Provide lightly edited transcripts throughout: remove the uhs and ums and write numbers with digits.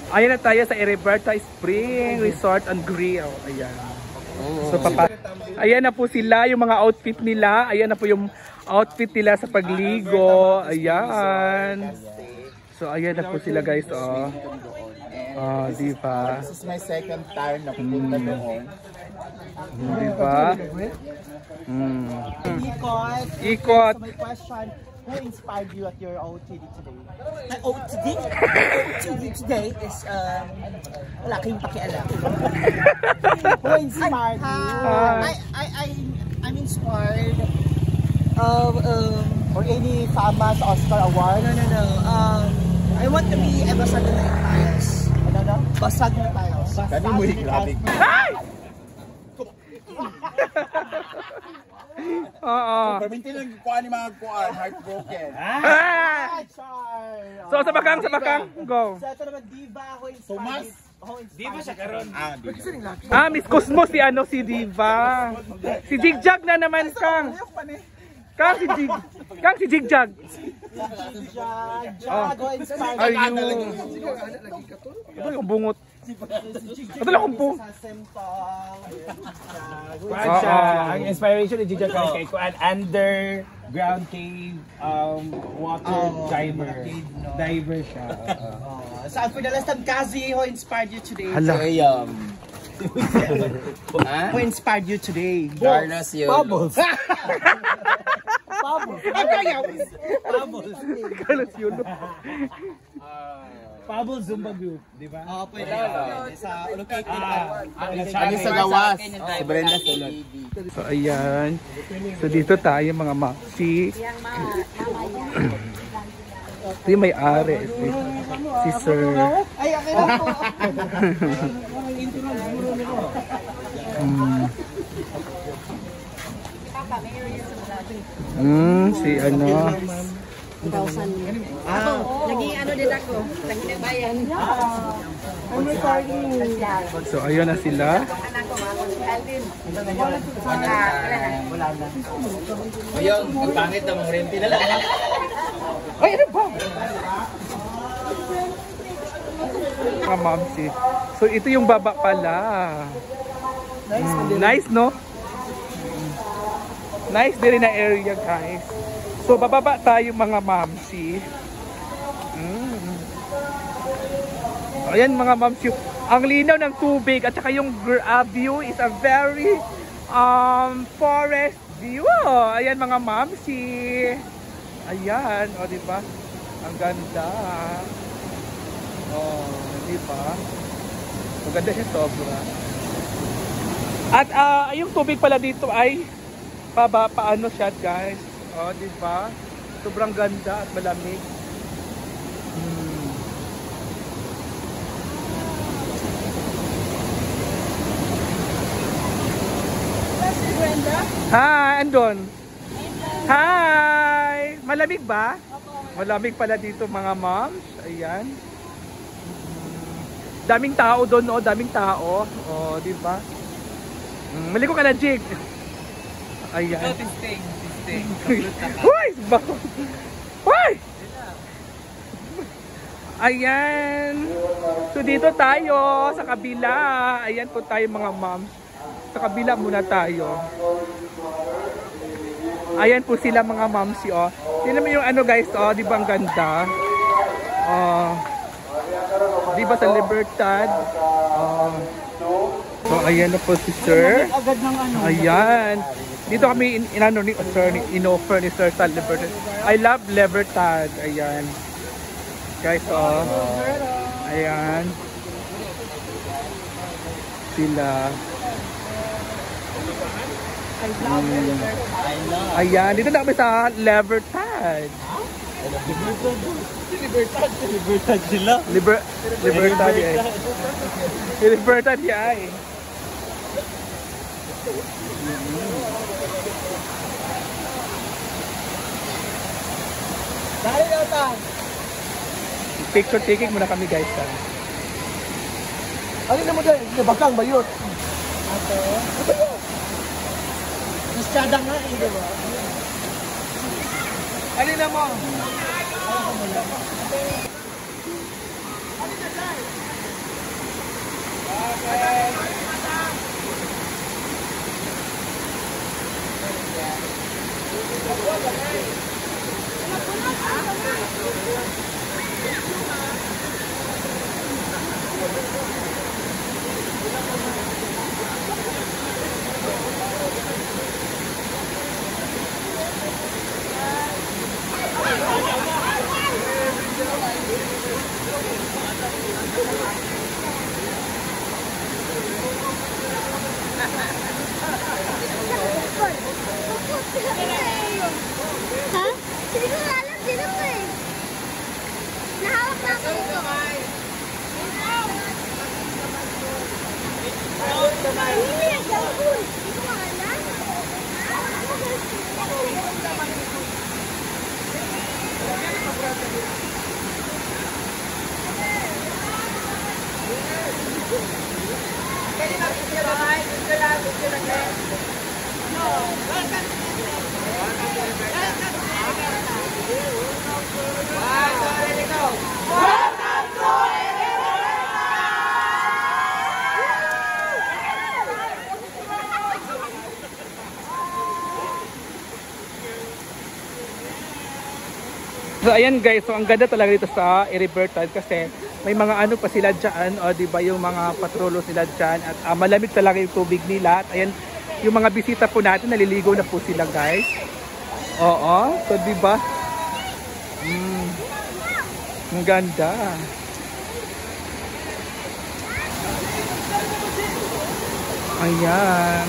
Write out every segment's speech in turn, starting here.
Ayan na tayo sa Iriberta Spring Resort and Grill. Ayan. So, ayan na po sila, yung mga outfit nila. Ayan na po yung outfit nila sa pagligo. Ayan. So, ayan na po sila guys. Oh. Oh, di ba? This is my second time na pupunta doon. Di ba? Ikot. So my question, who inspired you at your OOTD today? My OOTD today is, wala kayong pakialam. Who inspired you? I'm inspired of, or any famous Oscar award? No. I want to be a basag na tayos. Ano? Basag na tayos. Kani mo grabe. Ay! Oo. Perminti lang kuan ni mga kuan, heartbroken. So sa bakang, go. So ito naman, Diva ako inspired. Diva siya karon. Miss Cosmo si Diva. Si Jigjag na naman Kang. Kang si Jigjag. Ayun. Ito yung bungot. Ito lang kumpo. Ang inspiration ni Jigjag kay kuan underground cave water diver siya. So for the last time, Kazi, who inspired you today? Hala. Who inspired you today? Carlos yun. Bubbles. Carlos yun. Pablo Zumba Group, di ba? Oo, pwede. Sa located Ano sa gawas? Si Brenda Sulod. So ayan. So dito tayo mga maxi. Ito yung may-ari. Si Sir. Ay, akin na po. Si ano. Naging ano din ako, naging bayan. I'm recording. So ayun na sila. Anak ko, si Alvin. Wala na. Ayun, ang pangit na mong rente na lang. Ay, ano ba? Mamsi. So ito yung baba pala. Nice, no? Nice din na area, guys. So bababa tayo mga mamsi. Ayan mga mamsi. Ang linaw ng tubig at saka yung view is a very forest view. Ayan mga mamsi. Ayan, o diba? Ang ganda. Oh, diba? Maganda siya sobra. At yung tubig pala dito ay paano siya, guys. O, diba? Sobrang ganda at malamig. Hi, andon. Hi! Malamig ba? Malamig pala dito mga moms. Ayan. Daming tao doon, no? Daming tao. Oh, di ba? Maligo ka na, Jig. Ayan. Tisting. Hoy! Hoy! Ayan. So dito tayo sa kabila. Ayan po tayo mga moms. Sa kabila muna tayo. Ayan po sila mga mamsi, oh. Tingnan mo yung ano guys, oh, di ba ang ganda? Oh. Di ba sa Libertad? Oh. So ayan na po si Sir. Ayan. Dito kami in-offer ni Sir sa Libertad. I love Libertad. Ayan. Guys, oh. Ayan. Sila. Ayan, dito na kami sa Libertad. Libertad sila. Libertad yan. Libertad yan. Picture taking muna kami guys. Ano na mo dyan? Bakang bayot. Ato. Masyada nga eh, diba? Ano na mo? Ha? Hindi ko alam sino ko eh. Nahawak na ako ito. Hindi na siya ako. Hindi ko alam. So ayan guys, so ang ganda talaga dito sa Eribertad kasi may mga ano pa sila dyan, o di ba yung mga patrolo sila dyan at malamig talaga yung tubig nila. At ayan, yung mga bisita po natin, naliligo na po sila guys. Oo, so di ba? Ang ganda. Ayan.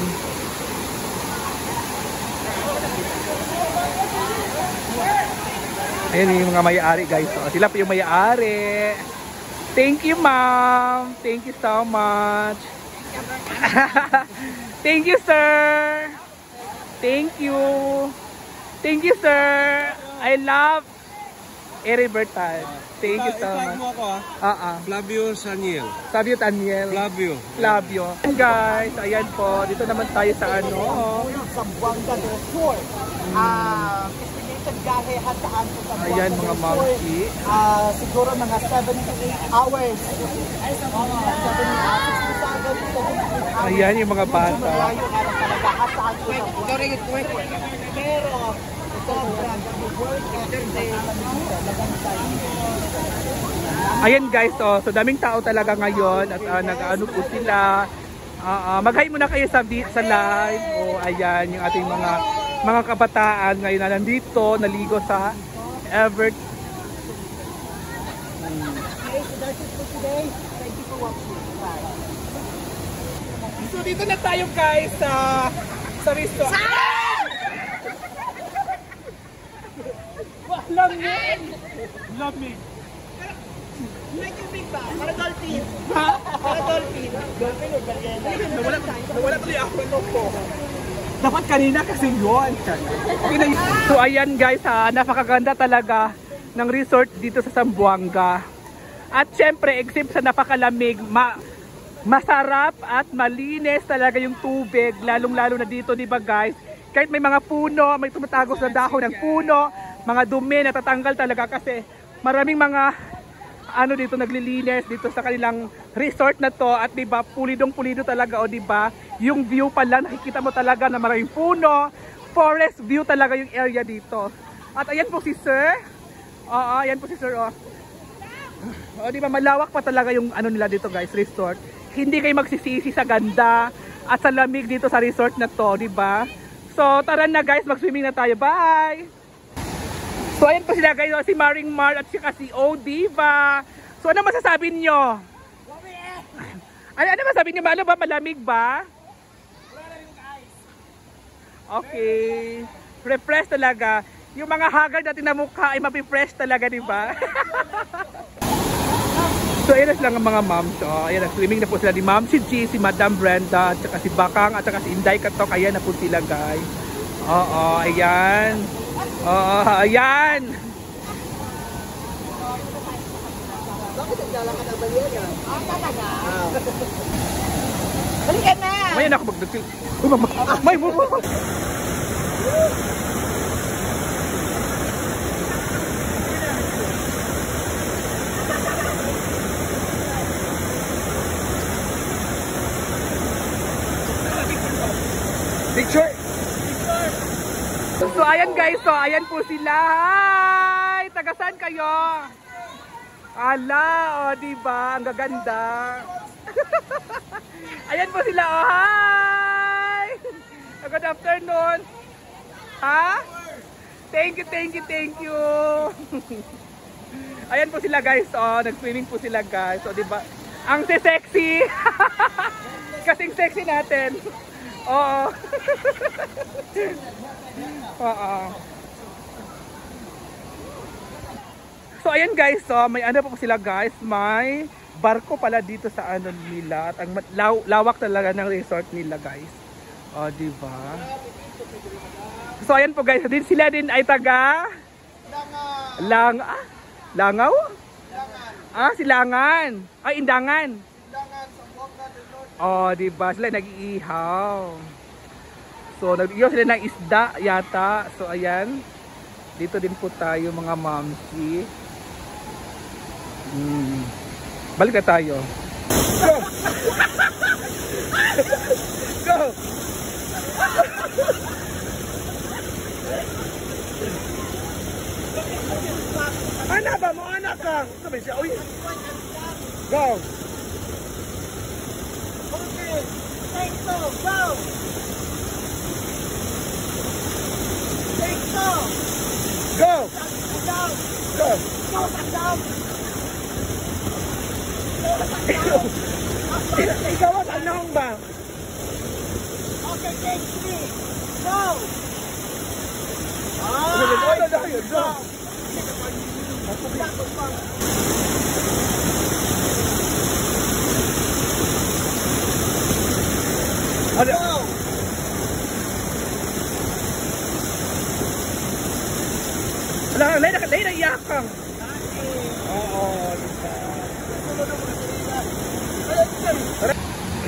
Ayan yung mga may-ari guys. So, sila po yung may-ari. Thank you ma'am. Thank you so much. Thank you sir. Thank you. Thank you sir. I love Eribertad. Thank you so much. Flavio Saniel. Flavio Daniel. Flavio. And guys, ayan po. Dito naman tayo sa ano. Zamboanga del Sur. Gahe hataan po sa Ayan mga mamsi. Siguro mga 7 to 8 hours. Ayan yung mga bata. Pero sobrang ayan guys, so daming tao talaga ngayon at nag-ano po sila. Mag-hi muna kayo sa live. Ayan yung ating mga kabataan ngayon na nandito, naligo sa Evert. So dito na tayo guys sa restaurant. Lamig! Lamig! para dolphin. Ha? Para dolphin. Dolphin o baliena. Nawala tuloy ako po. Dapat kanina kasi yun. So ayan guys, napakaganda talaga ng resort dito sa Zamboanga. At syempre, except sa napakalamig, masarap at malinis talaga yung tubig, lalong-lalo na dito, di ba guys? Kahit may mga puno, may tumatagos na dahon ng puno, mga dumi natatanggal talaga kasi maraming mga ano dito naglilinis dito sa kanilang resort na to at di ba pulidong-pulido talaga, o di ba? Yung view pala nakikita mo talaga na maraming puno, forest view talaga yung area dito. At ayan po si Sir. Ayan po si Sir. O di ba malawak pa talaga yung ano nila dito guys, resort. Hindi kayo magsisisi sa ganda at sa lamig dito sa resort na to, di ba? So tara na guys, mag-swimming na tayo. Bye! So ayan po sila guys, si Maring Mar at saka si Diva. So ano masasabi nyo? Ano masasabi nyo? Ano ba? Malamig ba? Okay. Refresh talaga. Yung mga haggard natin na mukha ay mapi-fresh talaga, di ba? So ayan lang ang mga moms. So ayan, swimming na po sila ni Ma'am si G, si Madam Brenda, at saka si Bakang, at saka si Inday Katok. Ayan na po sila guys. Ayan. Ayan. Bakit nagdala ka ng baliena? Talaga. Balikan na! Mayan ako magdagsil. May Picture! So So ayan guys, so ayan po sila. Hi! Tagasan kayo? Ala, oh, diba? Ang gaganda. Ayan po sila, oh, hi! Good afternoon. Ha? Thank you, thank you, thank you. Ayan po sila guys, oh, nag-swimming po sila guys. So, diba? Ang sexy. Kasing sexy natin. Oo. Oo. So ayan guys, so may ano po sila guys, may barko pala dito sa ano nila at ang lawak talaga ng resort nila guys. Oh, di ba? So ayan po guys, din sila din ay taga Langaw? Ah, Silangan. Ay, Indangan. Oh, di ba? Sila nag-iihaw. So nag-ihaw sila ng isda yata. So ayan. Dito din po tayo mga mamsi. Balik na tayo. Go! Go! Anak ba mo? Anak ka! Sabi siya, uy! Go! Okay! Take two! Go! Take two! Go! Go! Go! Go! Ikaw at anong ba? Okay, take three. Go! Go! Go! Lay na iyakang. Oo.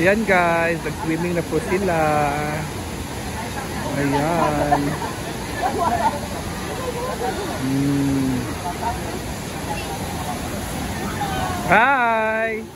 Ayan guys, nag-swimming na po sila. Ayan. Hi!